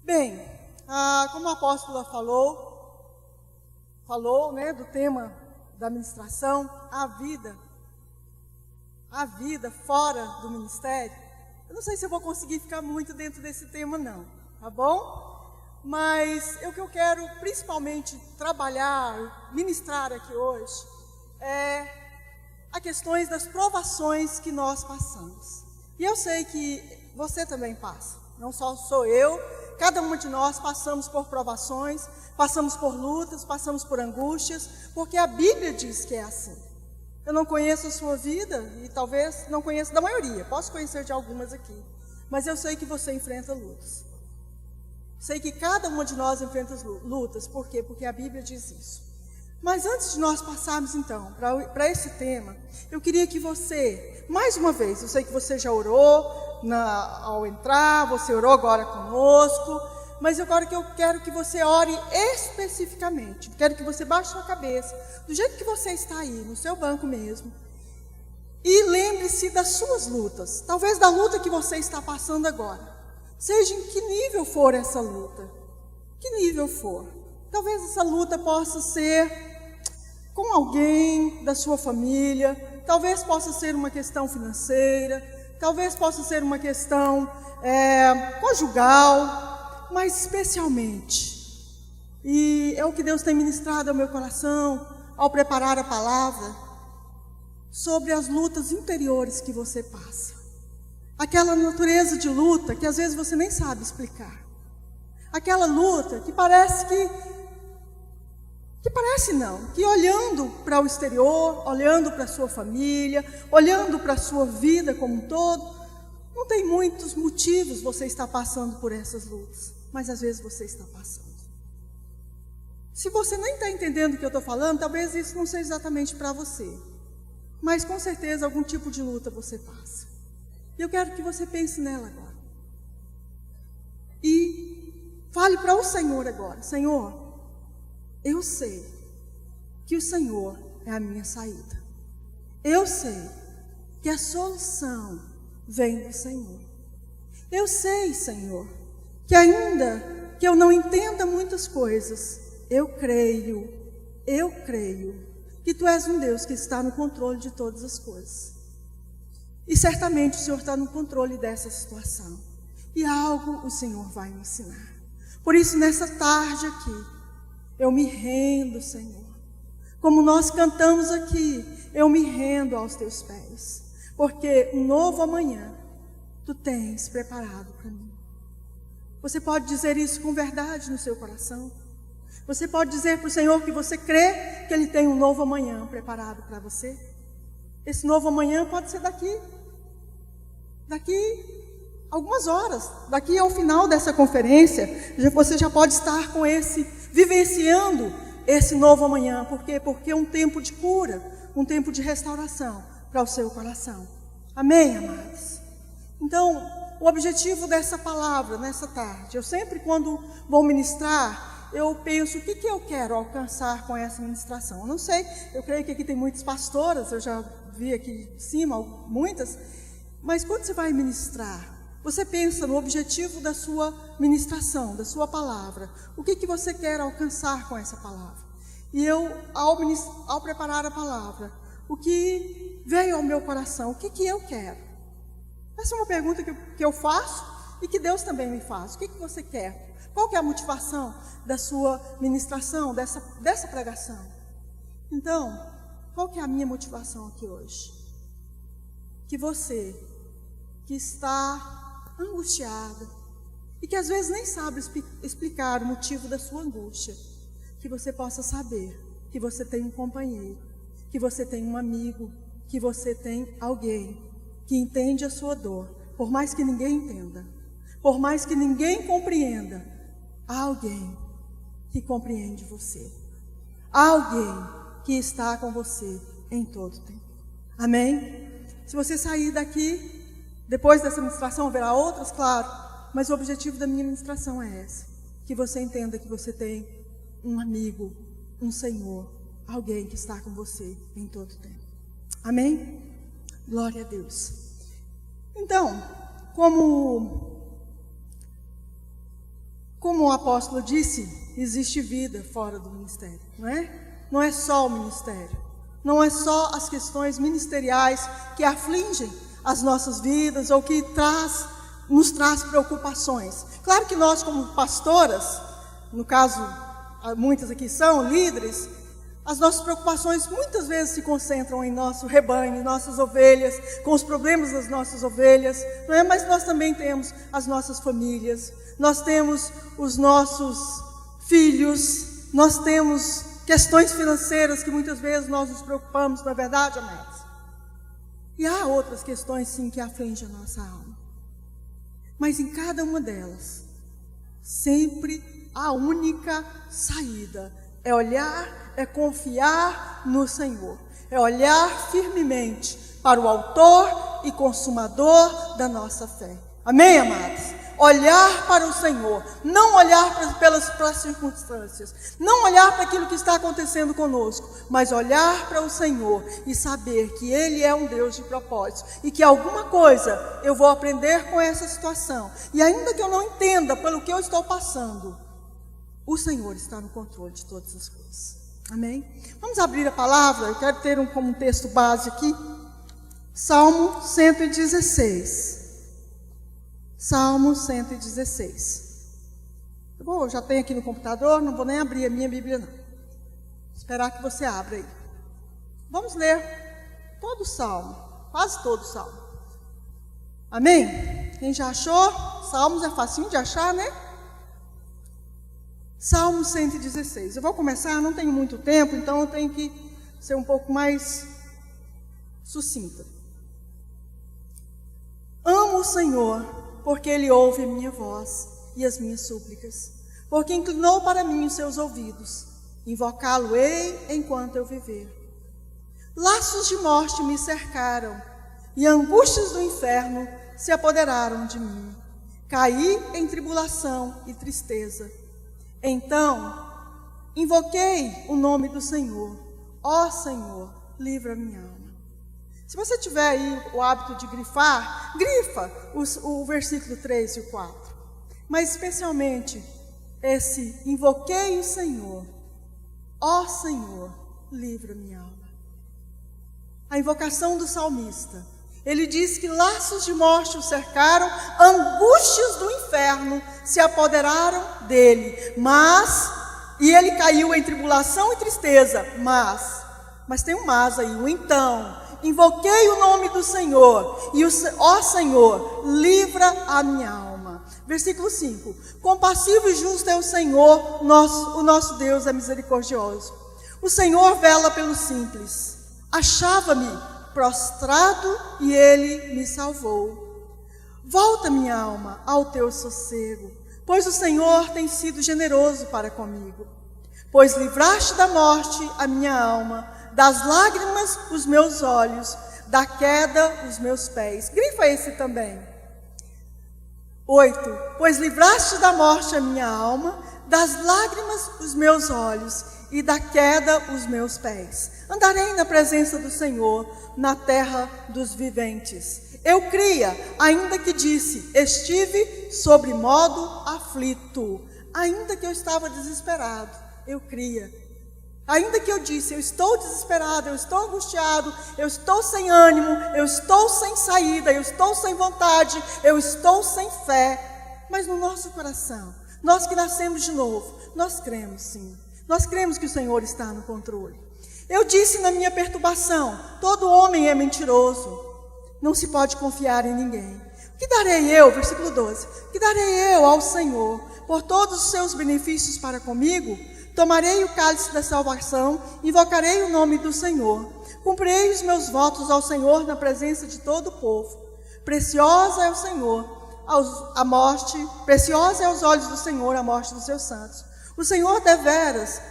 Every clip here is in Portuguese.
Bem, como a apóstola falou, né, do tema da ministração, a vida fora do ministério. Eu não sei se eu vou conseguir ficar muito dentro desse tema não, tá bom? Mas o que eu quero principalmente trabalhar, ministrar aqui hoje, é as questões das provações que nós passamos. E eu sei que você também passa, não só sou eu, cada um de nós passamos por provações, passamos por lutas, passamos por angústias, porque a Bíblia diz que é assim. Eu não conheço a sua vida e talvez não conheça da maioria, posso conhecer de algumas aqui, mas eu sei que você enfrenta lutas. Sei que cada uma de nós enfrenta lutas, por quê? Porque a Bíblia diz isso. Mas antes de nós passarmos então para esse tema, eu queria que você, mais uma vez, eu sei que você já orou ao entrar, você orou agora conosco, mas agora que eu quero que você ore especificamente, quero que você baixe sua cabeça, do jeito que você está aí, no seu banco mesmo, e lembre-se das suas lutas, talvez da luta que você está passando agora, seja em que nível for essa luta, que nível for, talvez essa luta possa ser com alguém da sua família, talvez possa ser uma questão financeira, talvez possa ser uma questão conjugal, mas especialmente, e é o que Deus tem ministrado ao meu coração, ao preparar a palavra, sobre as lutas interiores que você passa. Aquela natureza de luta que às vezes você nem sabe explicar. Aquela luta que parece que olhando para o exterior, olhando para a sua família, olhando para a sua vida como um todo, não tem muitos motivos você estar passando por essas lutas, mas às vezes você está passando. Se você nem está entendendo o que eu estou falando, talvez isso não seja exatamente para você, mas com certeza algum tipo de luta você passa. E eu quero que você pense nela agora. E fale para o Senhor agora: Senhor, eu sei que o Senhor é a minha saída. Eu sei que a solução vem do Senhor. Eu sei, Senhor, que ainda que eu não entenda muitas coisas, eu creio que Tu és um Deus que está no controle de todas as coisas. E certamente o Senhor está no controle dessa situação. E algo o Senhor vai me ensinar. Por isso, nessa tarde aqui, eu me rendo, Senhor. Como nós cantamos aqui, eu me rendo aos Teus pés. Porque um novo amanhã, Tu tens preparado para mim. Você pode dizer isso com verdade no seu coração. Você pode dizer para o Senhor que você crê que Ele tem um novo amanhã preparado para você. Esse novo amanhã pode ser daqui algumas horas, daqui ao final dessa conferência, você já pode estar vivenciando esse novo amanhã. Por quê? Porque é um tempo de cura, um tempo de restauração para o seu coração. Amém, amados? Então, o objetivo dessa palavra, nessa tarde, eu sempre quando vou ministrar, eu penso, o que eu quero alcançar com essa ministração? Eu não sei, eu creio que aqui tem muitas pastoras, eu já vi aqui em cima muitas, mas quando você vai ministrar, você pensa no objetivo da sua ministração, da sua palavra. O que você quer alcançar com essa palavra? E eu, ao preparar a palavra, o que veio ao meu coração, o que eu quero? Essa é uma pergunta que eu faço e que Deus também me faz. O que você quer? Qual que é a motivação da sua ministração, dessa pregação? Então, qual que é a minha motivação aqui hoje? Que você que está angustiada e que às vezes nem sabe explicar o motivo da sua angústia, que você possa saber que você tem um companheiro, que você tem um amigo, que você tem alguém que entende a sua dor, por mais que ninguém entenda, por mais que ninguém compreenda, há alguém que compreende você, há alguém que está com você em todo tempo. Amém? Se você sair daqui, depois dessa ministração haverá outras, claro, mas o objetivo da minha ministração é esse, que você entenda que você tem um amigo, um Senhor, alguém que está com você em todo o tempo. Amém? Glória a Deus. Como Como o apóstolo disse, existe vida fora do ministério, não é? Não é só o ministério, não é só as questões ministeriais que afligem as nossas vidas ou que nos traz preocupações. Claro que nós, como pastoras, no caso, muitas aqui são líderes, as nossas preocupações muitas vezes se concentram em nosso rebanho, em nossas ovelhas, com os problemas das nossas ovelhas, não é? Mas nós também temos as nossas famílias, nós temos os nossos filhos, nós temos questões financeiras que muitas vezes nós nos preocupamos, não é verdade, amados? E há outras questões, sim, que afligem a nossa alma. Mas em cada uma delas, sempre a única saída é olhar, é confiar no Senhor, é olhar firmemente para o autor e consumador da nossa fé. Amém, amados? Olhar para o Senhor, não olhar para as circunstâncias, não olhar para aquilo que está acontecendo conosco, mas olhar para o Senhor e saber que Ele é um Deus de propósito e que alguma coisa eu vou aprender com essa situação. E ainda que eu não entenda pelo que eu estou passando, o Senhor está no controle de todas as coisas. Amém? Vamos abrir a palavra, eu quero ter como texto base aqui, Salmo 116. Salmo 116. Eu já tenho aqui no computador, não vou nem abrir a minha Bíblia não. Esperar que você abra aí. Vamos ler todo o Salmo, quase todo o Salmo. Amém? Quem já achou? Salmos é facinho de achar, né? Salmo 116. Eu vou começar, não tenho muito tempo, então eu tenho que ser um pouco mais sucinta. Amo o Senhor, porque Ele ouve a minha voz e as minhas súplicas, porque inclinou para mim os seus ouvidos, invocá-lo-ei enquanto eu viver. Laços de morte me cercaram, e angústias do inferno se apoderaram de mim. Caí em tribulação e tristeza. Então, invoquei o nome do Senhor. Ó Senhor, livra a minha alma. Se você tiver aí o hábito de grifar, grifa o versículo 3 e o 4. Mas especialmente esse, invoquei o Senhor. Ó Senhor, livra minha alma. A invocação do salmista. Ele diz que laços de morte o cercaram, angústias do inferno se apoderaram dele. E ele caiu em tribulação e tristeza. Mas tem um mas aí, o então. Invoquei o nome do Senhor, e ó Senhor, livra a minha alma. Versículo 5. Compassivo e justo é o Senhor, o nosso Deus é misericordioso. O Senhor vela pelos simples. Achava-me prostrado e Ele me salvou. Volta, minha alma, ao teu sossego, pois o Senhor tem sido generoso para comigo. Pois livraste da morte a minha alma, das lágrimas os meus olhos, da queda os meus pés. Grifa esse também. 8. Pois livraste da morte a minha alma, das lágrimas os meus olhos, e da queda os meus pés. Andarei na presença do Senhor, na terra dos viventes. Eu cria, ainda que disse, estive sobre modo aflito. Ainda que eu estava desesperado, eu cria. Ainda que eu disse, eu estou desesperado, eu estou angustiado, eu estou sem ânimo, eu estou sem saída, eu estou sem vontade, eu estou sem fé. Mas no nosso coração, nós que nascemos de novo, nós cremos sim. Nós cremos que o Senhor está no controle. Eu disse na minha perturbação, todo homem é mentiroso, não se pode confiar em ninguém. O que darei eu, versículo 12, o que darei eu ao Senhor por todos os seus benefícios para comigo? Tomarei o cálice da salvação, invocarei o nome do Senhor. Cumprirei os meus votos ao Senhor na presença de todo o povo. Preciosa é o Senhor, preciosa é aos olhos do Senhor a morte dos seus santos. O Senhor deveras,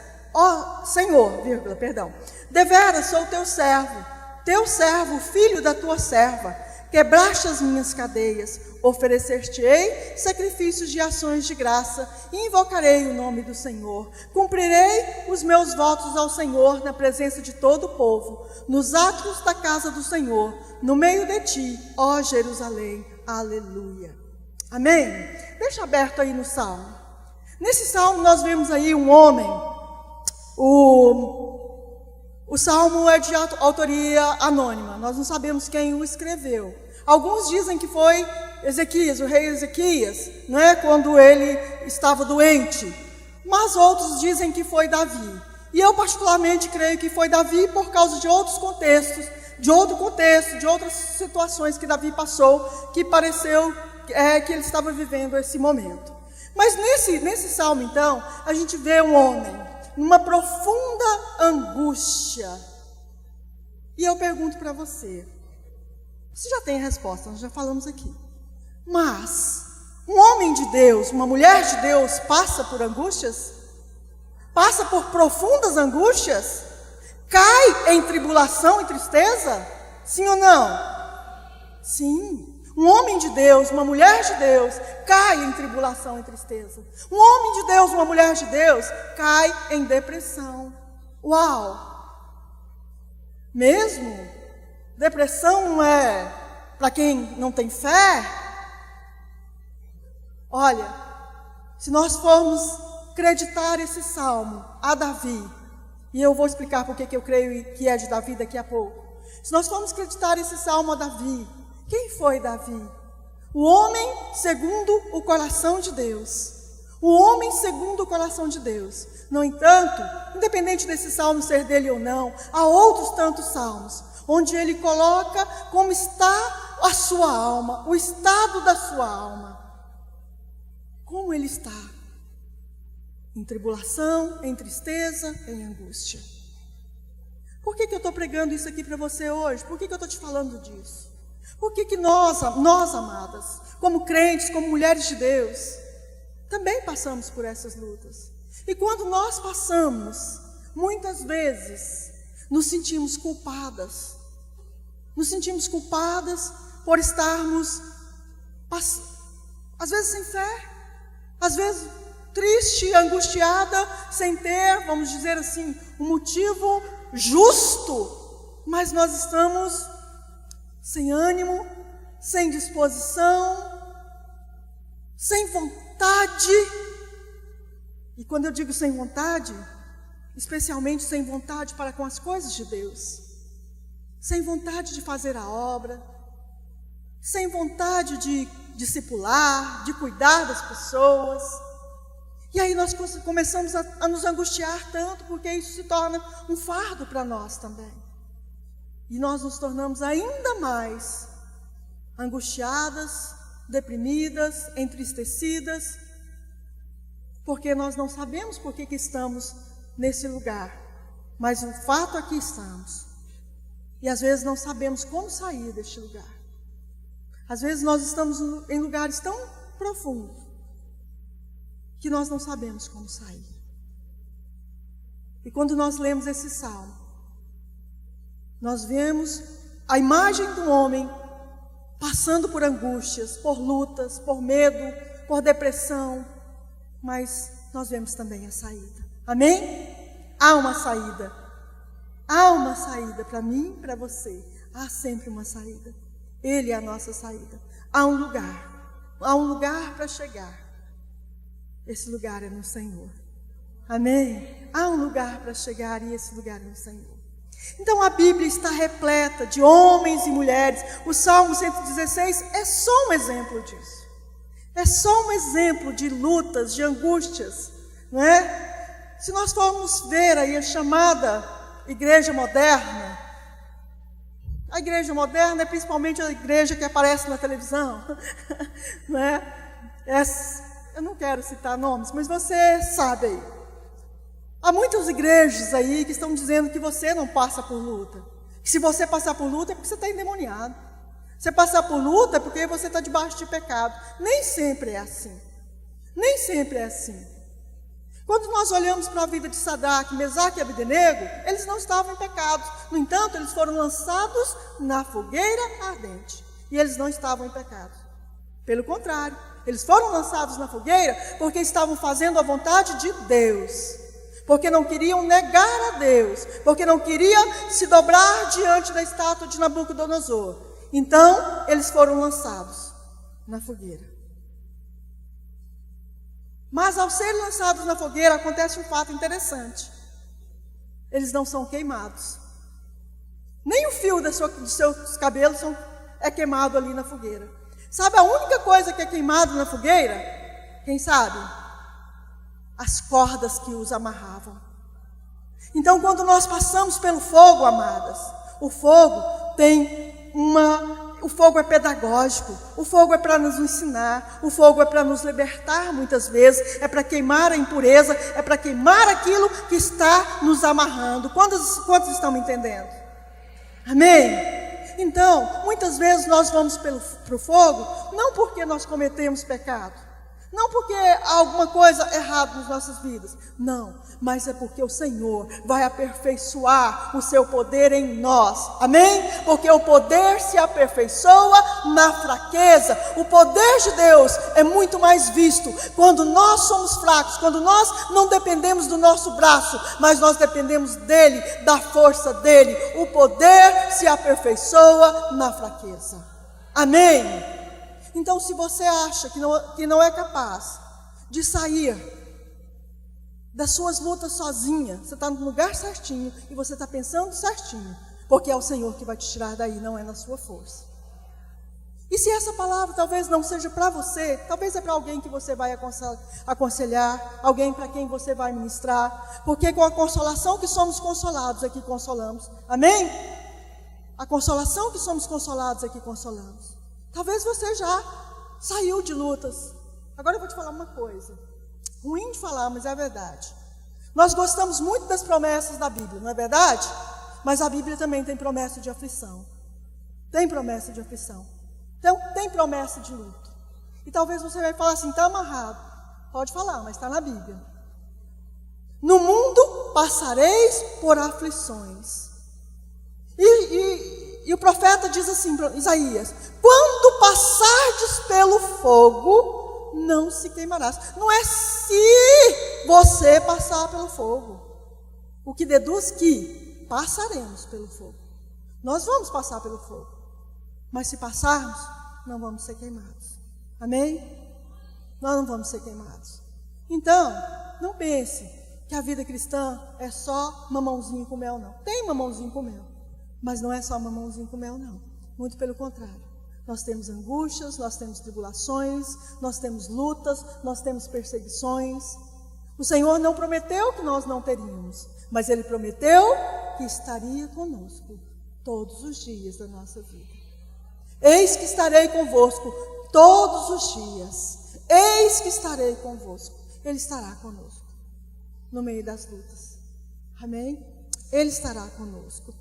deveras sou teu servo, filho da tua serva. Quebraste as minhas cadeias, oferecer-te-ei sacrifícios de ações de graça, e invocarei o nome do Senhor. Cumprirei os meus votos ao Senhor na presença de todo o povo, nos átrios da casa do Senhor, no meio de ti, ó Jerusalém. Aleluia. Amém? Deixa aberto aí no Salmo. Nesse salmo nós vemos aí um homem, o salmo é de autoria anônima, nós não sabemos quem o escreveu. Alguns dizem que foi Ezequias, o rei Ezequias, quando ele estava doente, mas outros dizem que foi Davi. E eu particularmente creio que foi Davi por causa de outros contextos, de outras situações que Davi passou, que pareceu que ele estava vivendo esse momento. Mas nesse salmo, então, a gente vê um homem numa profunda angústia. E eu pergunto para você já tem a resposta, nós já falamos aqui. Mas um homem de Deus, uma mulher de Deus passa por angústias? Passa por profundas angústias? Cai em tribulação e tristeza? Sim ou não? Sim. Um homem de Deus, uma mulher de Deus, cai em tribulação e tristeza. Um homem de Deus, uma mulher de Deus, cai em depressão. Uau! Mesmo? Depressão não é para quem não tem fé? Olha, se nós formos acreditar esse salmo a Davi, e eu vou explicar porque que eu creio que é de Davi daqui a pouco. Se nós formos acreditar esse salmo a Davi, quem foi Davi? O homem segundo o coração de Deus. O homem segundo o coração de Deus. No entanto, independente desse salmo ser dele ou não, há outros tantos salmos, onde ele coloca como está a sua alma, o estado da sua alma. Como ele está? Em tribulação, em tristeza, em angústia. Por que eu estou pregando isso aqui para você hoje? Por que eu estou te falando disso? Por que nós, amadas, como crentes, como mulheres de Deus, também passamos por essas lutas? E quando nós passamos, muitas vezes, nos sentimos culpadas. Nos sentimos culpadas por estarmos, às vezes sem fé, às vezes triste, angustiada, sem ter, vamos dizer assim, um motivo justo, mas nós estamos sem ânimo, sem disposição, sem vontade. E quando eu digo sem vontade, especialmente sem vontade para com as coisas de Deus, sem vontade de fazer a obra, sem vontade de discipular, de cuidar das pessoas. E aí nós começamos a nos angustiar tanto, porque isso se torna um fardo para nós também. E nós nos tornamos ainda mais angustiadas, deprimidas, entristecidas, porque nós não sabemos por que estamos nesse lugar, mas o fato é que estamos. E às vezes não sabemos como sair deste lugar. Às vezes nós estamos em lugares tão profundos que nós não sabemos como sair. E quando nós lemos esse salmo, nós vemos a imagem do homem passando por angústias, por lutas, por medo, por depressão, mas nós vemos também a saída. Amém? Há uma saída. Há uma saída para mim, para você. Há sempre uma saída. Ele é a nossa saída. Há um lugar para chegar. Esse lugar é no Senhor. Amém? Há um lugar para chegar e esse lugar é no Senhor. Então a Bíblia está repleta de homens e mulheres. O Salmo 116 é só um exemplo disso. É só um exemplo de lutas, de angústias, não é? Se nós formos ver aí a chamada igreja moderna, a igreja moderna é principalmente a igreja que aparece na televisão, não é? Eu não quero citar nomes, mas você sabe aí. Há muitas igrejas aí que estão dizendo que você não passa por luta. Que se você passar por luta é porque você está endemoniado. Se passar por luta é porque você está debaixo de pecado. Nem sempre é assim. Nem sempre é assim. Quando nós olhamos para a vida de Sadraque, Mesaque e Abdenego, eles não estavam em pecado. No entanto, eles foram lançados na fogueira ardente. E eles não estavam em pecado. Pelo contrário, eles foram lançados na fogueira porque estavam fazendo a vontade de Deus. Porque não queriam negar a Deus. Porque não queriam se dobrar diante da estátua de Nabucodonosor. Então, eles foram lançados na fogueira. Mas ao serem lançados na fogueira, acontece um fato interessante. Eles não são queimados. Nem o fio dos seus cabelos é queimado ali na fogueira. Sabe a única coisa que é queimado na fogueira? Quem sabe? As cordas que os amarravam. Então, quando nós passamos pelo fogo, amadas, o fogo o fogo é pedagógico, o fogo é para nos ensinar, o fogo é para nos libertar muitas vezes, é para queimar a impureza, é para queimar aquilo que está nos amarrando. Quantos estão me entendendo? Amém? Então, muitas vezes nós vamos para o fogo, não porque nós cometemos pecado, não porque há alguma coisa errada nas nossas vidas, não, mas é porque o Senhor vai aperfeiçoar o seu poder em nós, amém? Porque o poder se aperfeiçoa na fraqueza. O poder de Deus é muito mais visto quando nós somos fracos, quando nós não dependemos do nosso braço, mas nós dependemos dele, da força dele. O poder se aperfeiçoa na fraqueza, amém? Então, se você acha que não é capaz de sair das suas lutas sozinha, você está no lugar certinho e você está pensando certinho, porque é o Senhor que vai te tirar daí, não é na sua força. E se essa palavra talvez não seja para você, talvez é para alguém que você vai aconselhar, alguém para quem você vai ministrar, porque com a consolação que somos consolados aqui consolamos, amém? A consolação que somos consolados aqui consolamos. Talvez você já saiu de lutas. Agora eu vou te falar uma coisa. Ruim de falar, mas é a verdade. Nós gostamos muito das promessas da Bíblia, não é verdade? Mas a Bíblia também tem promessa de aflição. Tem promessa de aflição. Então, tem promessa de luto. E talvez você vai falar assim, está amarrado. Pode falar, mas está na Bíblia. No mundo passareis por aflições. E o profeta diz assim para Isaías: quando passardes pelo fogo, não se queimarás. Não é se você passar pelo fogo. O que deduz que passaremos pelo fogo. Nós vamos passar pelo fogo. Mas se passarmos, não vamos ser queimados. Amém? Nós não vamos ser queimados. Então, não pense que a vida cristã é só mamãozinho com mel, não. Tem mamãozinho com mel. Mas não é só mamãozinho com mel, não. Muito pelo contrário. Nós temos angústias, nós temos tribulações, nós temos lutas, nós temos perseguições. O Senhor não prometeu que nós não teríamos, mas Ele prometeu que estaria conosco todos os dias da nossa vida. Eis que estarei convosco todos os dias. Eis que estarei convosco. Ele estará conosco no meio das lutas. Amém? Ele estará conosco.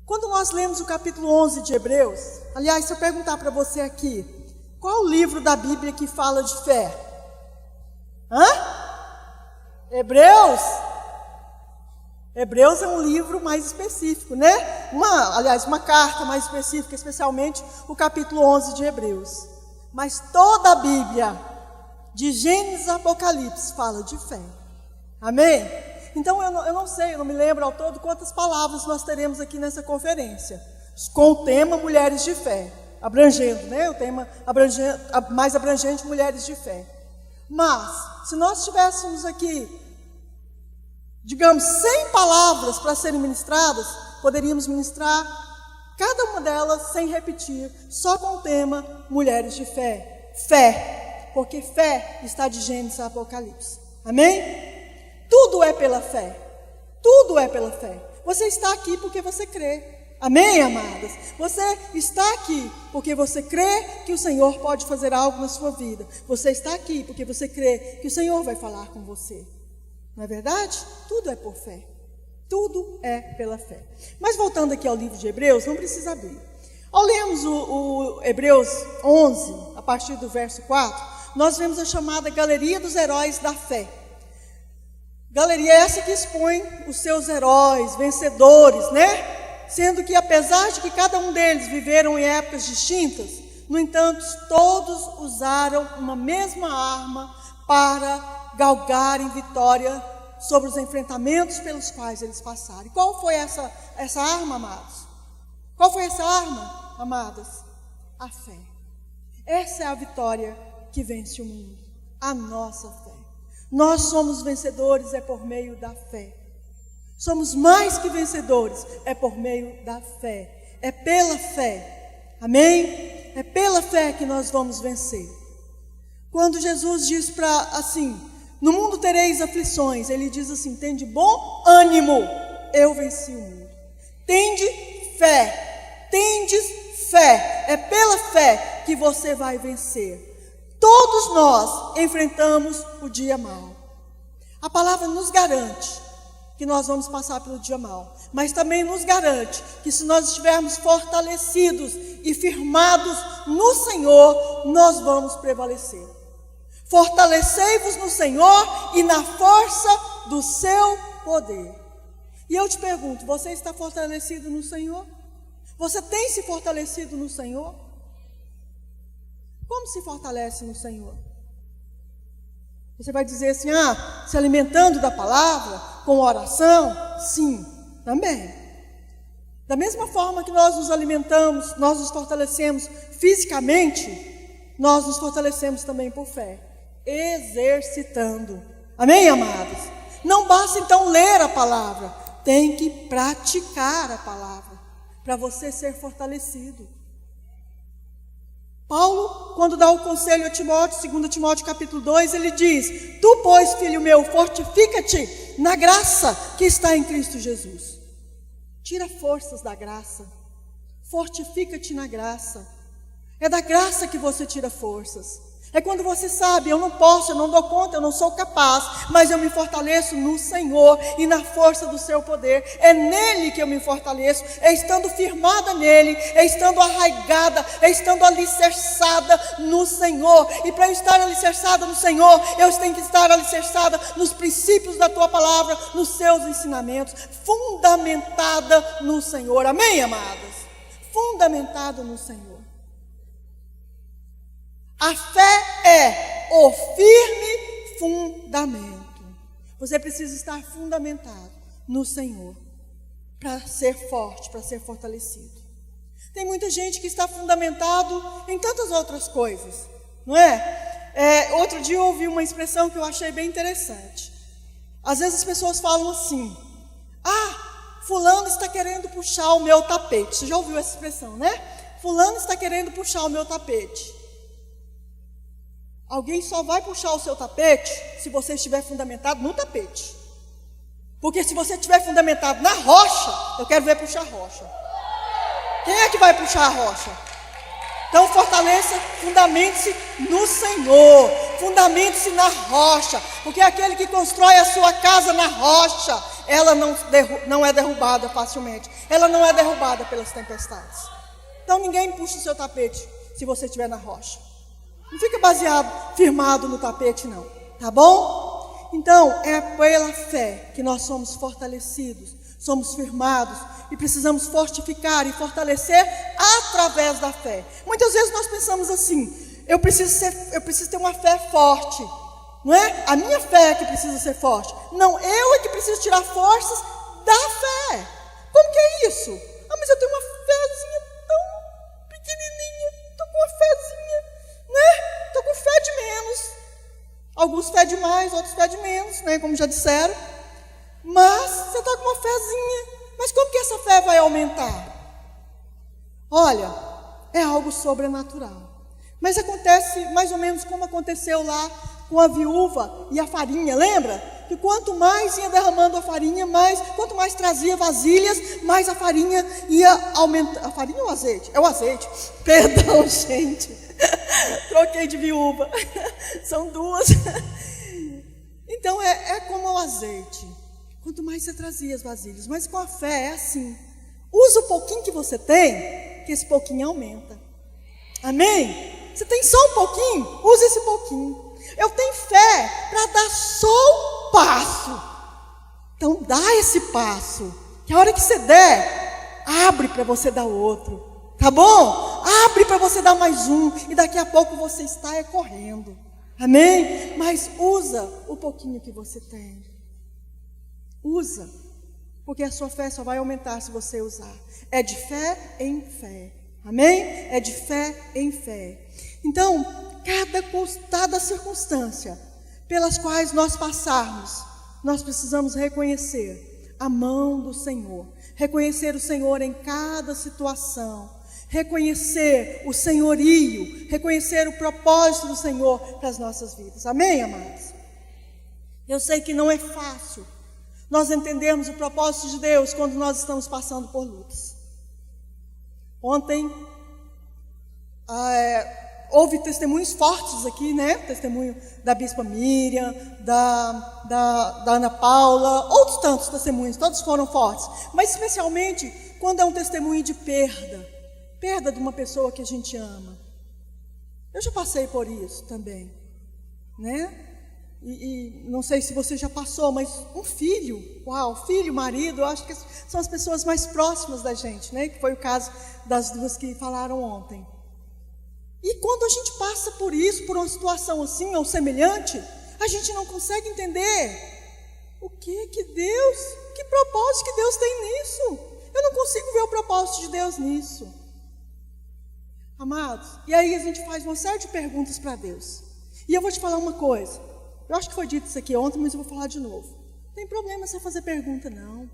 Quando nós lemos o capítulo 11 de Hebreus, aliás, se eu perguntar para você aqui, qual o livro da Bíblia que fala de fé? Hebreus? Hebreus é um livro mais específico, né? Uma carta mais específica, especialmente o capítulo 11 de Hebreus. Mas toda a Bíblia, de Gênesis a Apocalipse, fala de fé. Amém? Então eu não sei, eu não me lembro ao todo quantas palavras nós teremos aqui nessa conferência, com o tema Mulheres de Fé, abrangendo, né? O tema mais abrangente, Mulheres de Fé. Mas, se nós tivéssemos aqui, digamos, 100 palavras para serem ministradas, poderíamos ministrar cada uma delas sem repetir, só com o tema Mulheres de Fé. Fé, porque fé está de Gênesis a Apocalipse. Amém? Tudo é pela fé. Tudo é pela fé. Você está aqui porque você crê. Amém, amadas? Você está aqui porque você crê que o Senhor pode fazer algo na sua vida. Você está aqui porque você crê que o Senhor vai falar com você. Não é verdade? Tudo é por fé. Tudo é pela fé. Mas voltando aqui ao livro de Hebreus, não precisa abrir. Ao lermos o Hebreus 11, a partir do verso 4, nós vemos a chamada Galeria dos Heróis da Fé. Galeria essa que expõe os seus heróis, vencedores, né? Sendo que apesar de que cada um deles viveram em épocas distintas, no entanto, todos usaram uma mesma arma para galgarem vitória sobre os enfrentamentos pelos quais eles passaram. E qual foi essa arma, amados? Qual foi essa arma, amadas? A fé. Essa é a vitória que vence o mundo. A nossa fé. Nós somos vencedores é por meio da fé. Somos mais que vencedores é por meio da fé. É pela fé. Amém? É pela fé que nós vamos vencer. Quando Jesus diz no mundo tereis aflições, ele diz assim, tende bom ânimo, eu venci o mundo. Tende fé, tendes fé, é pela fé que você vai vencer. Todos nós enfrentamos o dia mau. A palavra nos garante que nós vamos passar pelo dia mau, mas também nos garante que se nós estivermos fortalecidos e firmados no Senhor, nós vamos prevalecer. Fortalecei-vos no Senhor e na força do seu poder. E eu te pergunto, você está fortalecido no Senhor? Você tem se fortalecido no Senhor? Como se fortalece no Senhor? Você vai dizer assim, se alimentando da palavra, com oração? Sim, também. Da mesma forma que nós nos alimentamos, nós nos fortalecemos fisicamente, nós nos fortalecemos também por fé, exercitando. Amém, amados? Não basta então ler a palavra, tem que praticar a palavra, para você ser fortalecido. Paulo, quando dá o conselho a Timóteo, 2 Timóteo capítulo 2, ele diz, tu, pois, filho meu, fortifica-te na graça que está em Cristo Jesus. Tira forças da graça, fortifica-te na graça. É da graça que você tira forças. É quando você sabe, eu não posso, eu não dou conta, eu não sou capaz, mas eu me fortaleço no Senhor e na força do seu poder. É nele que eu me fortaleço, é estando firmada nele, é estando arraigada, é estando alicerçada no Senhor. E para eu estar alicerçada no Senhor, eu tenho que estar alicerçada nos princípios da tua palavra, nos seus ensinamentos, fundamentada no Senhor. Amém, amadas? Fundamentada no Senhor. A fé é o firme fundamento. Você precisa estar fundamentado no Senhor para ser forte, para ser fortalecido. Tem muita gente que está fundamentado em tantas outras coisas, não é? Outro dia eu ouvi uma expressão que eu achei bem interessante. Às vezes as pessoas falam assim, fulano está querendo puxar o meu tapete. Você já ouviu essa expressão, né? Fulano está querendo puxar o meu tapete. Alguém só vai puxar o seu tapete se você estiver fundamentado no tapete. Porque se você estiver fundamentado na rocha, eu quero ver puxar a rocha. Quem é que vai puxar a rocha? Então fortaleça, fundamente-se no Senhor, fundamente-se na rocha, porque aquele que constrói a sua casa na rocha, ela não é derrubada facilmente, ela não é derrubada pelas tempestades. Então ninguém puxa o seu tapete se você estiver na rocha. Não fica firmado no tapete não, tá bom? Então, é pela fé que nós somos fortalecidos, somos firmados e precisamos fortificar e fortalecer através da fé. Muitas vezes nós pensamos assim, eu preciso ter uma fé forte, não é? A minha fé é que precisa ser forte. Não, eu é que preciso tirar forças da fé. Como que é isso? Mas eu tenho uma fezinha tão pequenininha, estou com uma fezinha, né? Estou com fé de menos. Alguns fé de mais, outros fé de menos, né? Como já disseram. Mas você está com uma fezinha. Mas como que essa fé vai aumentar? Olha, é algo sobrenatural. Mas acontece mais ou menos como aconteceu lá com a viúva e a farinha, lembra? Que quanto mais ia derramando a farinha, quanto mais trazia vasilhas, mais a farinha ia aumentar. A farinha ou o azeite? É o azeite. Perdão, gente. Troquei de viúva. São duas. Então é como o azeite. Quanto mais você trazia as vasilhas, mas com a fé é assim. Usa o pouquinho que você tem, que esse pouquinho aumenta. Amém? Você tem só um pouquinho? Usa esse pouquinho. Eu tenho fé para dar só um passo. Então dá esse passo. Que a hora que você der, abre para você dar outro. Tá bom? Abre para você dar mais um. E daqui a pouco você está correndo. Amém? Mas usa o pouquinho que você tem. Usa. Porque a sua fé só vai aumentar se você usar. É de fé em fé. Amém? É de fé em fé. Então, cada circunstância pelas quais nós passarmos, nós precisamos reconhecer a mão do Senhor, reconhecer o Senhor em cada situação, reconhecer o senhorio, reconhecer o propósito do Senhor para as nossas vidas. Amém, amados? Eu sei que não é fácil nós entendermos o propósito de Deus quando nós estamos passando por lutas. Ontem, houve testemunhos fortes aqui, né? Testemunho da Bispa Miriam, da Ana Paula, outros tantos testemunhos, todos foram fortes. Mas especialmente quando é um testemunho de perda de uma pessoa que a gente ama. Eu já passei por isso também, né? E não sei se você já passou, mas um filho, filho, marido, eu acho que são as pessoas mais próximas da gente, né? Que foi o caso das duas que falaram ontem. E quando a gente passa por isso, por uma situação assim ou semelhante, a gente não consegue entender que propósito que Deus tem nisso. Eu não consigo ver o propósito de Deus nisso. Amados, e aí a gente faz uma série de perguntas para Deus. E eu vou te falar uma coisa. Eu acho que foi dito isso aqui ontem, mas eu vou falar de novo. Não tem problema você fazer pergunta, não.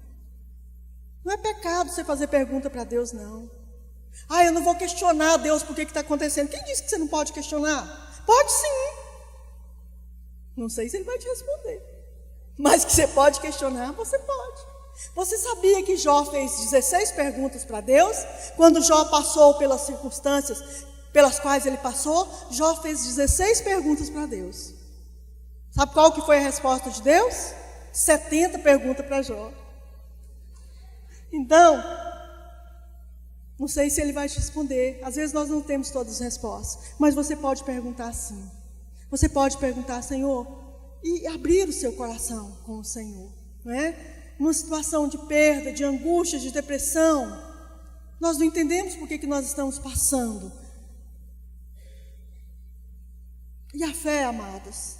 Não é pecado você fazer pergunta para Deus, não. Eu não vou questionar Deus por que está acontecendo. Quem disse que você não pode questionar? Pode sim. Não sei se Ele vai te responder. Mas que você pode questionar, você pode. Você sabia que Jó fez 16 perguntas para Deus? Quando Jó passou pelas circunstâncias pelas quais ele passou, Jó fez 16 perguntas para Deus. Sabe qual que foi a resposta de Deus? 70 perguntas para Jó. Então, não sei se Ele vai te responder. Às vezes nós não temos todas as respostas, mas você pode perguntar sim. Você pode perguntar, Senhor, e abrir o seu coração com o Senhor, não é? Numa situação de perda, de angústia, de depressão, nós não entendemos por que nós estamos passando. E a fé, amadas,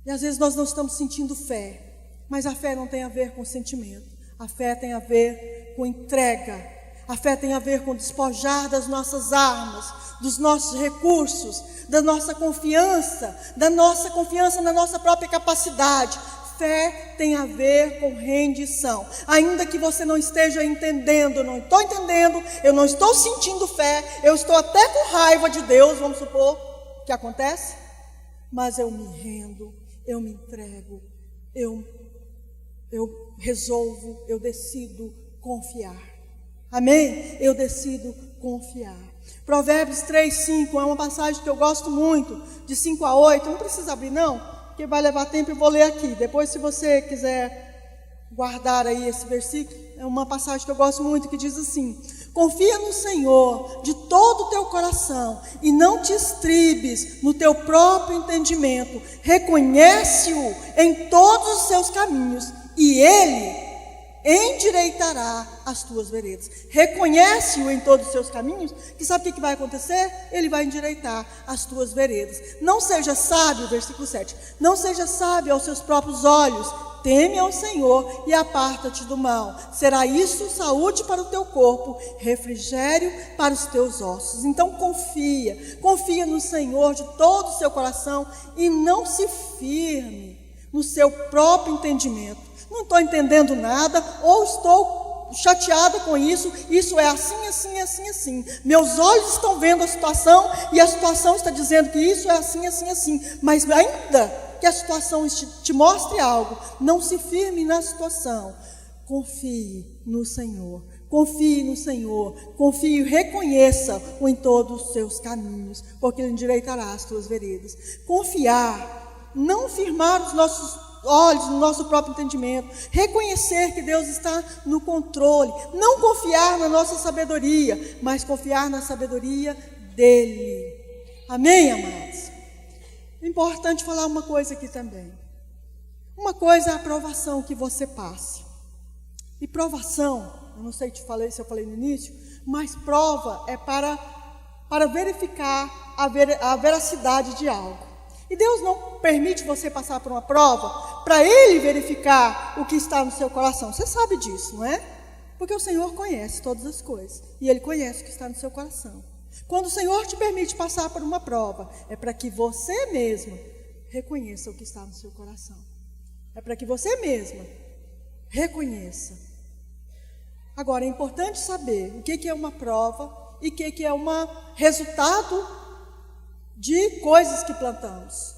e às vezes nós não estamos sentindo fé, mas a fé não tem a ver com sentimento, a fé tem a ver com entrega, a fé tem a ver com despojar das nossas armas, dos nossos recursos, da nossa confiança na nossa própria capacidade. Fé tem a ver com rendição. Ainda que você não esteja entendendo, eu não estou entendendo, eu não estou sentindo fé, eu estou até com raiva de Deus, vamos supor que acontece, mas eu me rendo, eu me entrego, eu resolvo, eu decido confiar. Amém? Eu decido confiar. Provérbios 3:5 é uma passagem que eu gosto muito, de 5 a 8, não precisa abrir não, porque vai levar tempo, eu vou ler aqui. Depois, se você quiser guardar aí esse versículo, é uma passagem que eu gosto muito, que diz assim: confia no Senhor de todo o teu coração e não te estribes no teu próprio entendimento. Reconhece-o em todos os seus caminhos e Ele endireitará as tuas veredas. Reconhece-o em todos os seus caminhos, que sabe o que vai acontecer? Ele vai endireitar as tuas veredas. Não seja sábio, versículo 7, não seja sábio aos seus próprios olhos, teme ao Senhor e aparta-te do mal. Será isso saúde para o teu corpo, refrigério para os teus ossos. Então confia no Senhor de todo o seu coração e não se firme no seu próprio entendimento. Não estou entendendo nada, ou estou chateada com isso é assim. Meus olhos estão vendo a situação e a situação está dizendo que isso é assim. Mas ainda que a situação te mostre algo, não se firme na situação. Confie no Senhor, confie e reconheça-o em todos os seus caminhos, porque Ele endireitará as tuas veredas. Confiar, não firmar os nossos olhos no nosso próprio entendimento, reconhecer que Deus está no controle, não confiar na nossa sabedoria, mas confiar na sabedoria dEle. Amém, amados? É importante falar uma coisa aqui também. Uma coisa é a provação que você passa. E provação, eu não sei se eu falei no início, mas prova é para verificar a veracidade de algo. E Deus não permite você passar por uma prova para Ele verificar o que está no seu coração. Você sabe disso, não é? Porque o Senhor conhece todas as coisas. E Ele conhece o que está no seu coração. Quando o Senhor te permite passar por uma prova, é para que você mesma reconheça o que está no seu coração. É para que você mesma reconheça. Agora, é importante saber o que é uma prova e o que é um resultado de coisas que plantamos.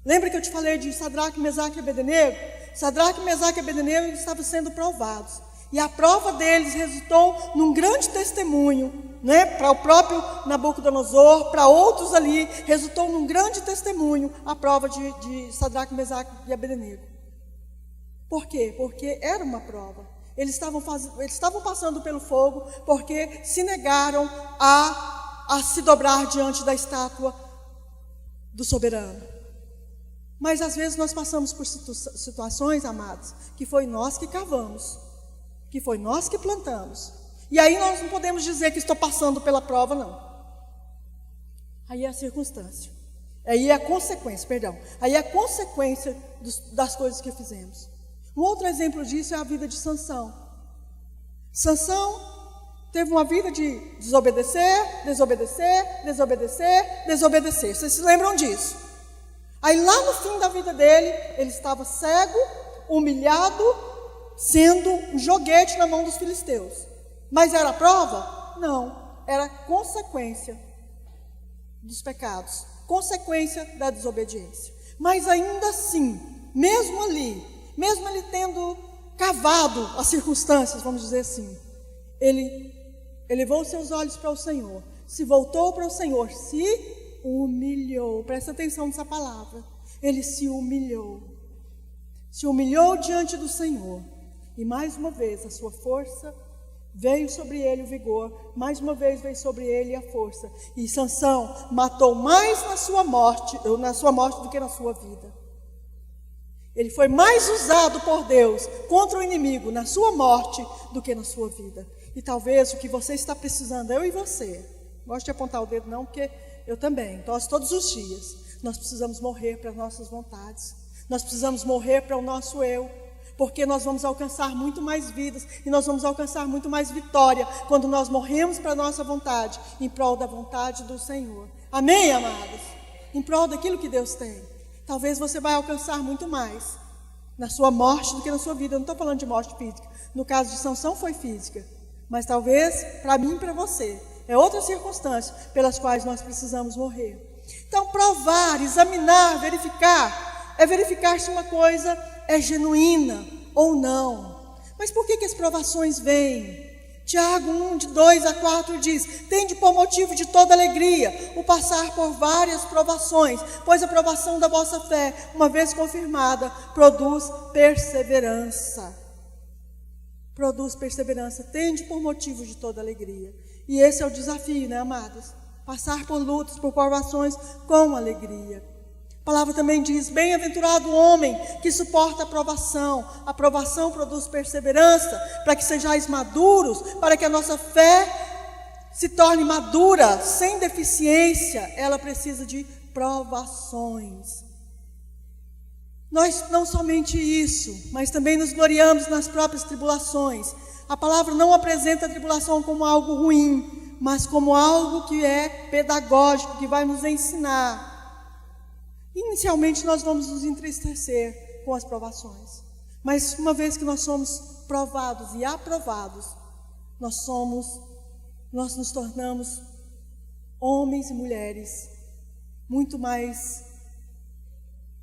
Lembra que eu te falei de Sadraque, Mesaque e Abednego? Sadraque, Mesaque e Abednego estavam sendo provados. E a prova deles resultou num grande testemunho, né? Para o próprio Nabucodonosor, para outros ali, resultou num grande testemunho a prova de Sadraque, Mesaque e Abednego. Por quê? Porque era uma prova. Eles estavam passando pelo fogo porque se negaram a se dobrar diante da estátua do soberano. Mas às vezes nós passamos por situações, amados, que foi nós que cavamos, que foi nós que plantamos. E aí nós não podemos dizer que estou passando pela prova, não. Aí é a circunstância. Aí é a consequência, perdão. Aí é a consequência das coisas que fizemos. Um outro exemplo disso é a vida de Sansão. Sansão teve uma vida de desobedecer. Vocês se lembram disso? Aí lá no fim da vida dele, ele estava cego, humilhado, sendo um joguete na mão dos filisteus. Mas era prova? Não, era consequência dos pecados, consequência da desobediência. Mas ainda assim, mesmo ele tendo cavado as circunstâncias, vamos dizer assim, ele elevou seus olhos para o Senhor, se voltou para o Senhor, se humilhou. Presta atenção nessa palavra. Ele se humilhou diante do Senhor. E mais uma vez a sua força veio sobre ele, o vigor, mais uma vez veio sobre ele a força. E Sansão matou mais na sua morte do que na sua vida. Ele foi mais usado por Deus contra o inimigo na sua morte do que na sua vida. E talvez o que você está precisando, eu e você, gosto de apontar o dedo não, porque eu também, todos os dias, nós precisamos morrer para as nossas vontades. Nós precisamos morrer para o nosso eu, porque nós vamos alcançar muito mais vidas e nós vamos alcançar muito mais vitória quando nós morremos para a nossa vontade, em prol da vontade do Senhor. Amém, amados? Em prol daquilo que Deus tem. Talvez você vai alcançar muito mais na sua morte do que na sua vida. Eu não estou falando de morte física. No caso de Sansão foi física, mas talvez para mim e para você é outra circunstância pelas quais nós precisamos morrer. Então, provar, examinar, verificar, é verificar se uma coisa é genuína ou não. Mas por que as provações vêm? Tiago 1, de 2 a 4 diz: tende por motivo de toda alegria o passar por várias provações, pois a provação da vossa fé, uma vez confirmada, produz perseverança. Produz perseverança, tende por motivo de toda alegria. E esse é o desafio, né, amados? Passar por lutas, por provações com alegria. A palavra também diz: bem-aventurado o homem que suporta a provação. A provação produz perseverança, para que sejais maduros, para que a nossa fé se torne madura, sem deficiência. Ela precisa de provações. Nós não somente isso, mas também nos gloriamos nas próprias tribulações. A palavra não apresenta a tribulação como algo ruim, mas como algo que é pedagógico, que vai nos ensinar. Inicialmente nós vamos nos entristecer com as provações, mas uma vez que nós somos provados e aprovados, nós nos tornamos homens e mulheres muito mais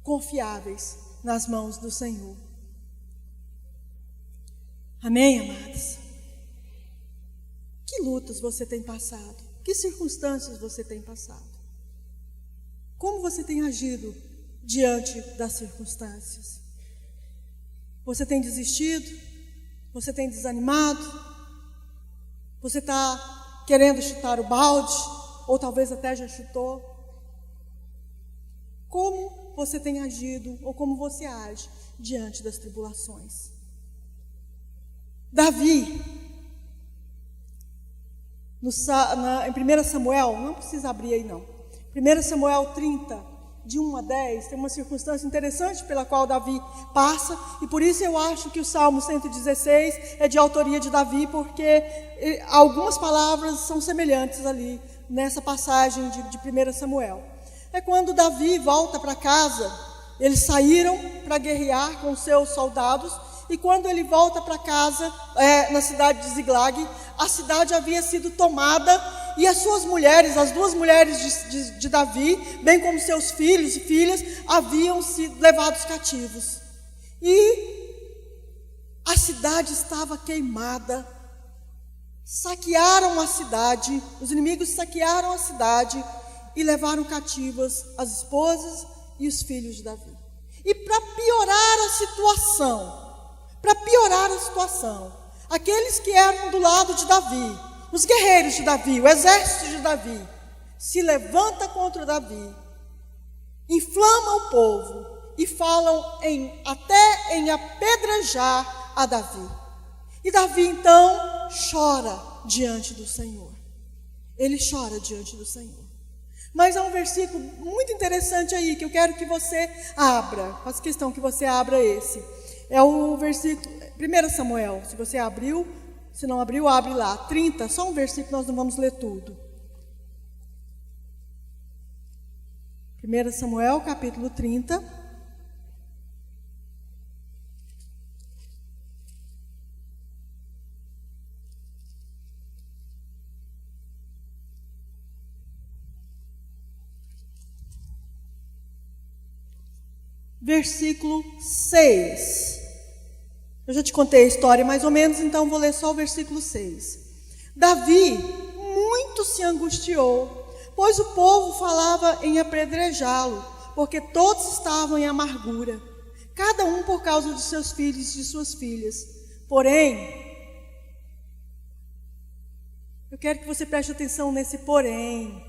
confiáveis nas mãos do Senhor. Amém, amados? Que lutas você tem passado? Que circunstâncias você tem passado? Como você tem agido diante das circunstâncias? Você tem desistido? Você tem desanimado? Você está querendo chutar o balde? Ou talvez até já chutou? Como você tem agido ou como você age diante das tribulações? Davi, em 1 Samuel, não precisa abrir aí não. 1 Samuel 30, de 1 a 10, tem uma circunstância interessante pela qual Davi passa, e por isso eu acho que o Salmo 116 é de autoria de Davi, porque algumas palavras são semelhantes ali, nessa passagem de 1 Samuel. É quando Davi volta para casa, eles saíram para guerrear com seus soldados, e quando ele volta para casa, na cidade de Ziglag, a cidade havia sido tomada, e as suas mulheres, as duas mulheres de Davi, bem como seus filhos e filhas, haviam sido levados cativos. E a cidade estava queimada. Saquearam a cidade, os inimigos saquearam a cidade e levaram cativas as esposas e os filhos de Davi. E para piorar a situação, aqueles que eram do lado de Davi, os guerreiros de Davi, o exército de Davi, se levanta contra Davi, inflama o povo e falam até em apedrejar a Davi. E Davi então chora diante do Senhor. Ele chora diante do Senhor. Mas há um versículo muito interessante aí, que eu quero que você abra. Faço questão que você abra esse. É o versículo, 1 Samuel, se você abriu, se não abriu, abre lá, 30, só um versículo, nós não vamos ler tudo. 1 Samuel, capítulo 30. Versículo 6. Eu já te contei a história mais ou menos, então vou ler só o versículo 6. Davi muito se angustiou, pois o povo falava em apedrejá-lo, porque todos estavam em amargura, cada um por causa de seus filhos e de suas filhas. Porém, eu quero que você preste atenção nesse porém.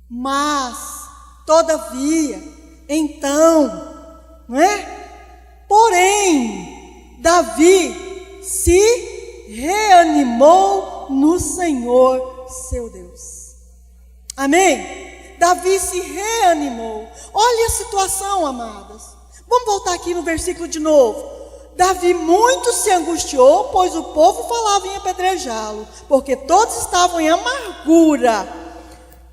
Mas, todavia, então, não é? Porém, Davi se reanimou no Senhor, seu Deus. Amém? Davi se reanimou. Olha a situação, amadas. Vamos voltar aqui no versículo de novo. Davi muito se angustiou, pois o povo falava em apedrejá-lo, porque todos estavam em amargura,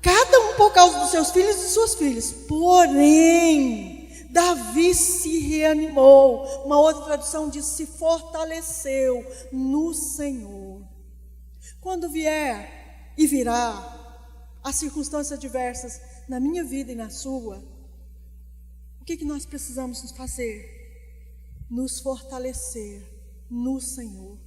cada um por causa dos seus filhos e suas filhas. Porém, Davi se reanimou. Uma outra tradução diz: se fortaleceu no Senhor. Quando vier e virá as circunstâncias diversas na minha vida e na sua, o que nós precisamos fazer? Nos fortalecer no Senhor,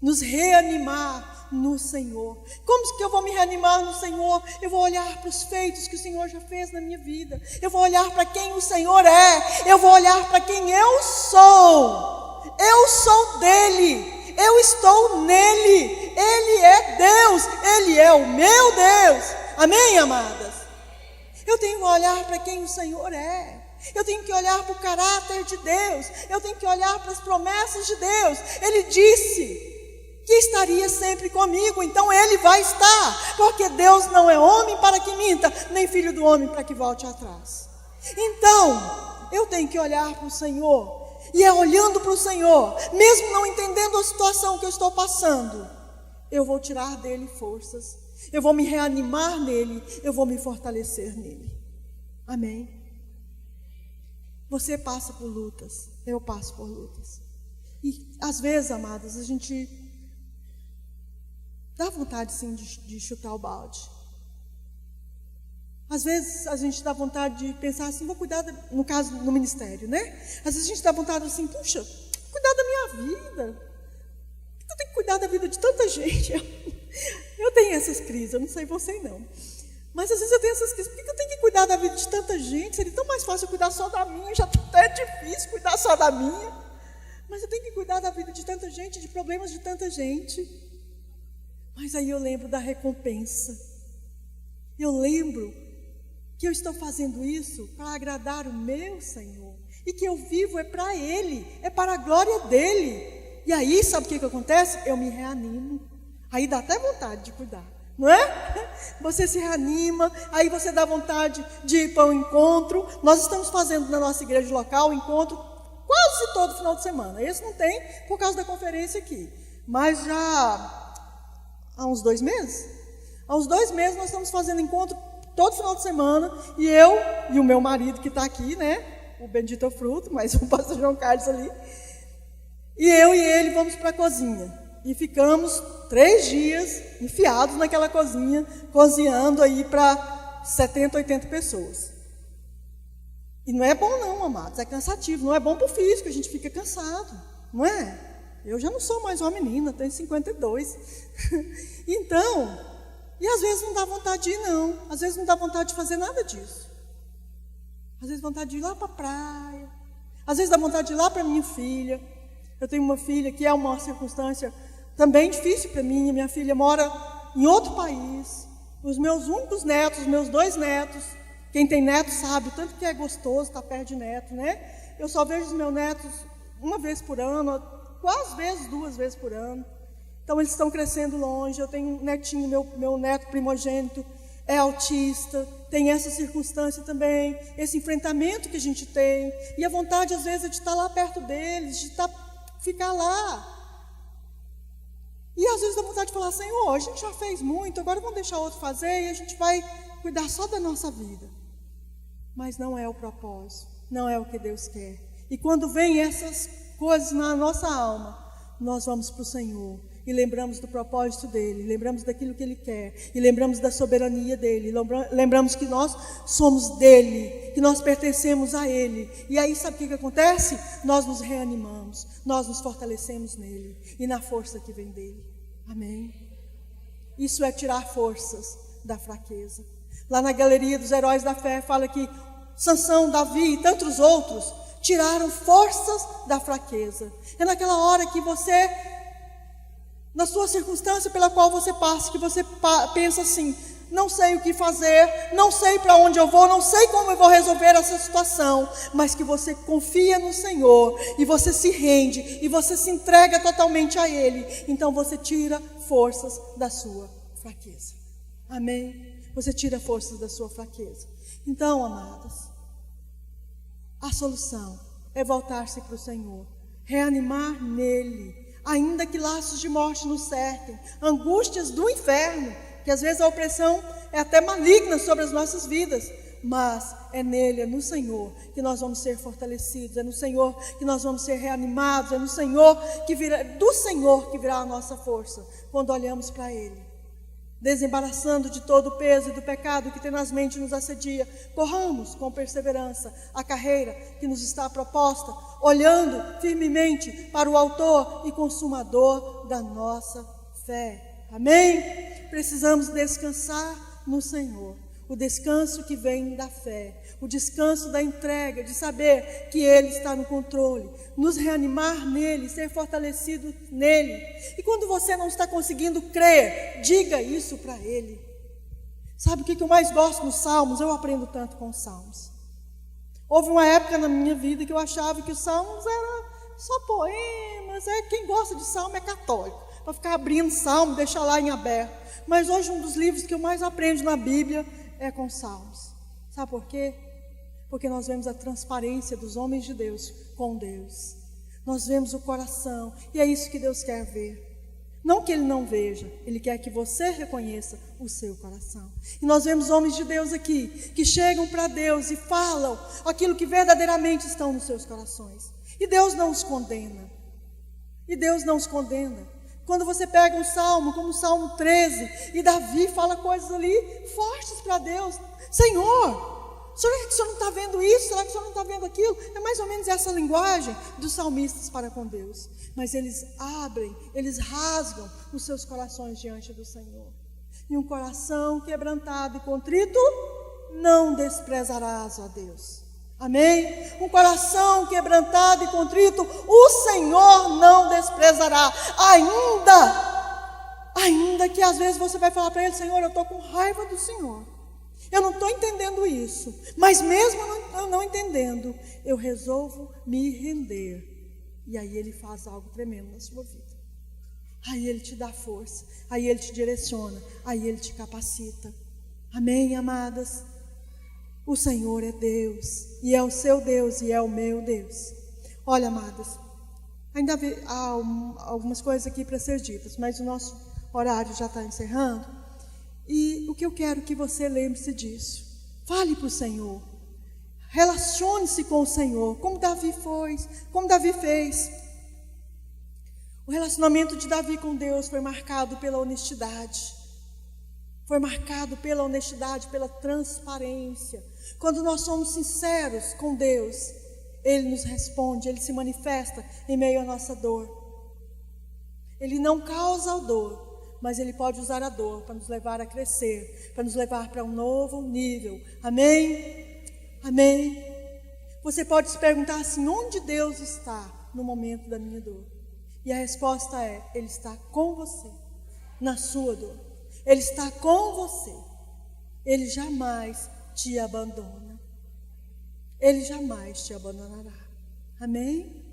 nos reanimar no Senhor. Como que eu vou me reanimar no Senhor? Eu vou olhar para os feitos que o Senhor já fez na minha vida. Eu vou olhar para quem o Senhor é. Eu vou olhar para quem eu sou. Eu sou dele. Eu estou nele. Ele é Deus. Ele é o meu Deus. Amém, amadas? Eu tenho que olhar para quem o Senhor é. Eu tenho que olhar para o caráter de Deus. Eu tenho que olhar para as promessas de Deus. Ele disse que estaria sempre comigo, então Ele vai estar, porque Deus não é homem para que minta, nem filho do homem para que volte atrás. Então, eu tenho que olhar para o Senhor, e é olhando para o Senhor, mesmo não entendendo a situação que eu estou passando, eu vou tirar dele forças, eu vou me reanimar nele, eu vou me fortalecer nele. Amém? Você passa por lutas, eu passo por lutas, e às vezes, amados, a gente dá vontade sim de chutar o balde. Às vezes a gente dá vontade de pensar assim, vou cuidar, no caso, no ministério, né? Às vezes a gente dá vontade assim, puxa, cuidar da minha vida. Eu tenho que cuidar da vida de tanta gente. Eu tenho essas crises, eu não sei você não. Mas às vezes eu tenho essas crises, por que eu tenho que cuidar da vida de tanta gente? Seria tão mais fácil eu cuidar só da minha, já é difícil cuidar só da minha. Mas eu tenho que cuidar da vida de tanta gente, de problemas de tanta gente. Mas aí eu lembro da recompensa. Eu lembro que eu estou fazendo isso para agradar o meu Senhor. E que eu vivo é para Ele, é para a glória dEle. E aí, sabe o que acontece? Eu me reanimo. Aí dá até vontade de cuidar, não é? Você se reanima, aí você dá vontade de ir para o encontro. Nós estamos fazendo na nossa igreja local o encontro quase todo final de semana. Esse não tem por causa da conferência aqui. Mas já há uns 2 meses. Há uns 2 meses nós estamos fazendo encontro todo final de semana. E eu e o meu marido que está aqui, né? O bendito fruto, mas o pastor João Carlos ali. E eu e ele vamos para a cozinha. E ficamos 3 dias enfiados naquela cozinha, cozinhando aí para 70, 80 pessoas. E não é bom não, amados, é cansativo, não é bom para o físico, a gente fica cansado, não é? Eu já não sou mais uma menina, tenho 52. Então, e às vezes não dá vontade de ir não, às vezes não dá vontade de fazer nada disso. Às vezes dá vontade de ir lá para a praia, às vezes dá vontade de ir lá para minha filha. Eu tenho uma filha que é uma circunstância também difícil para mim. Minha filha mora em outro país. Os meus únicos netos, os meus 2 netos, quem tem neto sabe o tanto que é gostoso estar perto de neto, né? Eu só vejo os meus netos 1 vez por ano, às vezes 2 vezes por ano. Então eles estão crescendo longe. Eu tenho um netinho, meu neto primogênito é autista, tem essa circunstância também, esse enfrentamento que a gente tem. E a vontade às vezes é de estar lá perto deles, de ficar lá. E às vezes dá vontade de falar, Senhor, a gente já fez muito, agora vamos deixar outro fazer e a gente vai cuidar só da nossa vida. Mas não é o propósito, não é o que Deus quer. E quando vem essas coisas na nossa alma, nós vamos para o Senhor e lembramos do propósito dEle, lembramos daquilo que Ele quer, e lembramos da soberania dEle, lembramos que nós somos dEle, que nós pertencemos a Ele. E aí sabe o que acontece? Nós nos reanimamos, nós nos fortalecemos nele e na força que vem dEle. Amém? Isso é tirar forças da fraqueza. Lá na galeria dos heróis da fé fala que Sansão, Davi e tantos outros tiraram forças da fraqueza. É naquela hora que você, na sua circunstância pela qual você passa, que você pensa assim, não sei o que fazer, não sei para onde eu vou, não sei como eu vou resolver essa situação, mas que você confia no Senhor, e você se rende, e você se entrega totalmente a Ele, então você tira forças da sua fraqueza. Amém? Você tira forças da sua fraqueza. Então, amadas, a solução é voltar-se para o Senhor, reanimar nele, ainda que laços de morte nos cerquem, angústias do inferno, que às vezes a opressão é até maligna sobre as nossas vidas, mas é nele, é no Senhor que nós vamos ser fortalecidos, é no Senhor que nós vamos ser reanimados, é no Senhor do Senhor que virá a nossa força, quando olhamos para Ele. Desembaraçando de todo o peso e do pecado que tenazmente nos assedia, corramos com perseverança a carreira que nos está proposta, olhando firmemente para o autor e consumador da nossa fé. Amém? Precisamos descansar no Senhor, o descanso que vem da fé, o descanso da entrega, de saber que Ele está no controle, nos reanimar nele, ser fortalecido nele. E quando você não está conseguindo crer, diga isso para Ele. Sabe o que eu mais gosto nos Salmos? Eu aprendo tanto com os Salmos. Houve uma época na minha vida que eu achava que os Salmos eram só poemas, quem gosta de Salmo é católico, para ficar abrindo Salmo, deixar lá em aberto. Mas hoje um dos livros que eu mais aprendo na Bíblia é com Salmos. Sabe por quê? Porque nós vemos a transparência dos homens de Deus com Deus. Nós vemos o coração, e é isso que Deus quer ver. Não que Ele não veja, Ele quer que você reconheça o seu coração. E nós vemos homens de Deus aqui, que chegam para Deus e falam aquilo que verdadeiramente estão nos seus corações. E Deus não os condena. E Deus não os condena. Quando você pega um salmo, como o Salmo 13, e Davi fala coisas ali fortes para Deus. Senhor, será que o Senhor não está vendo isso? Será que o Senhor não está vendo aquilo? É mais ou menos essa linguagem dos salmistas para com Deus. Mas eles abrem, eles rasgam os seus corações diante do Senhor. E um coração quebrantado e contrito, não desprezarás, ó Deus. Amém? Um coração quebrantado e contrito, o Senhor não desprezará. Ainda que às vezes você vai falar para Ele, Senhor, eu estou com raiva do Senhor, eu não estou entendendo isso, mas mesmo eu não entendendo, eu resolvo me render. E aí Ele faz algo tremendo na sua vida. Aí Ele te dá força, aí Ele te direciona, aí Ele te capacita. Amém, amadas? O Senhor é Deus, e é o seu Deus, e é o meu Deus. Olha, amadas, ainda há algumas coisas aqui para ser ditas, mas o nosso horário já está encerrando. E o que eu quero que você lembre-se disso. Fale para o Senhor. Relacione-se com o Senhor, como Davi fez. O relacionamento de Davi com Deus foi marcado pela honestidade. Foi marcado pela honestidade, pela transparência. Quando nós somos sinceros com Deus, Ele nos responde, Ele se manifesta em meio à nossa dor. Ele não causa a dor, mas Ele pode usar a dor para nos levar a crescer, para nos levar para um novo nível. Amém? Amém? Você pode se perguntar assim, onde Deus está no momento da minha dor? E a resposta é, Ele está com você, na sua dor. Ele está com você. Ele jamais te abandona. Ele jamais te abandonará. Amém?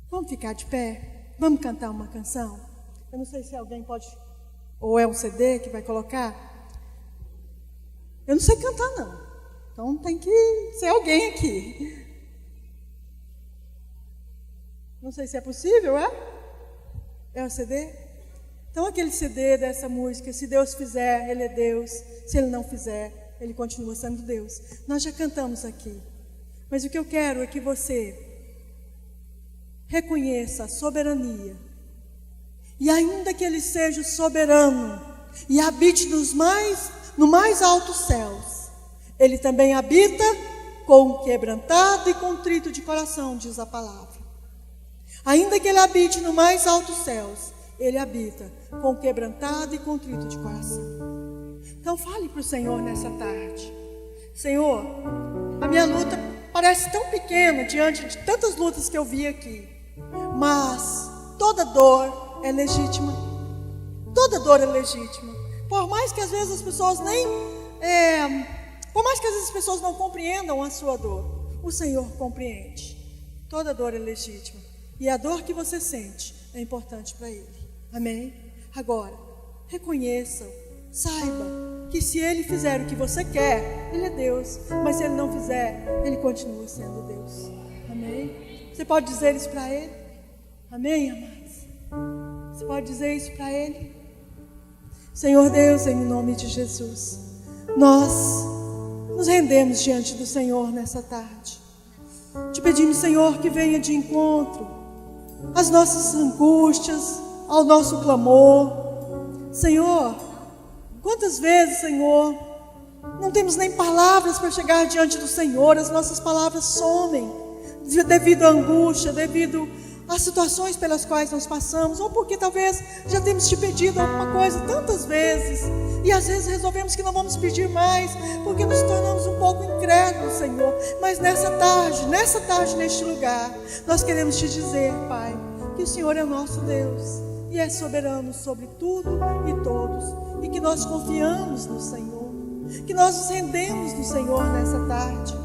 Vamos ficar de pé? Vamos cantar uma canção? Eu não sei se alguém pode, ou é um CD que vai colocar. Eu não sei cantar não. Então tem que ser alguém aqui. Não sei se é possível, é? É o CD? Então aquele CD dessa música, se Deus fizer, Ele é Deus. Se Ele não fizer, Ele continua sendo Deus. Nós já cantamos aqui. Mas o que eu quero é que você reconheça a soberania. E ainda que Ele seja soberano e habite no mais altos céus, Ele também habita com o quebrantado e contrito de coração, diz a palavra. Ainda que Ele habite no mais altos céus, Ele habita com quebrantado e contrito de coração. Então fale para o Senhor nessa tarde. Senhor, a minha luta parece tão pequena diante de tantas lutas que eu vi aqui. Mas toda dor é legítima. Toda dor é legítima. Por mais que às vezes as pessoas as pessoas não compreendam a sua dor, o Senhor compreende. Toda dor é legítima. E a dor que você sente é importante para Ele. Amém? Agora, reconheça, saiba que se Ele fizer o que você quer, Ele é Deus. Mas se Ele não fizer, Ele continua sendo Deus. Amém? Você pode dizer isso para Ele? Amém, amados? Você pode dizer isso para Ele? Senhor Deus, em nome de Jesus, nós nos rendemos diante do Senhor nessa tarde. Te pedimos, Senhor, que venha de encontro às nossas angústias, ao nosso clamor. Senhor, quantas vezes, Senhor, não temos nem palavras para chegar diante do Senhor, as nossas palavras somem devido à angústia, devido às situações pelas quais nós passamos, ou porque talvez já temos te pedido alguma coisa tantas vezes, e às vezes resolvemos que não vamos pedir mais, porque nos tornamos um pouco incrédulos, Senhor. Mas nessa tarde, neste lugar, nós queremos te dizer, Pai, que o Senhor é o nosso Deus, e é soberano sobre tudo e todos, e que nós confiamos no Senhor, que nós nos rendemos no Senhor nessa tarde.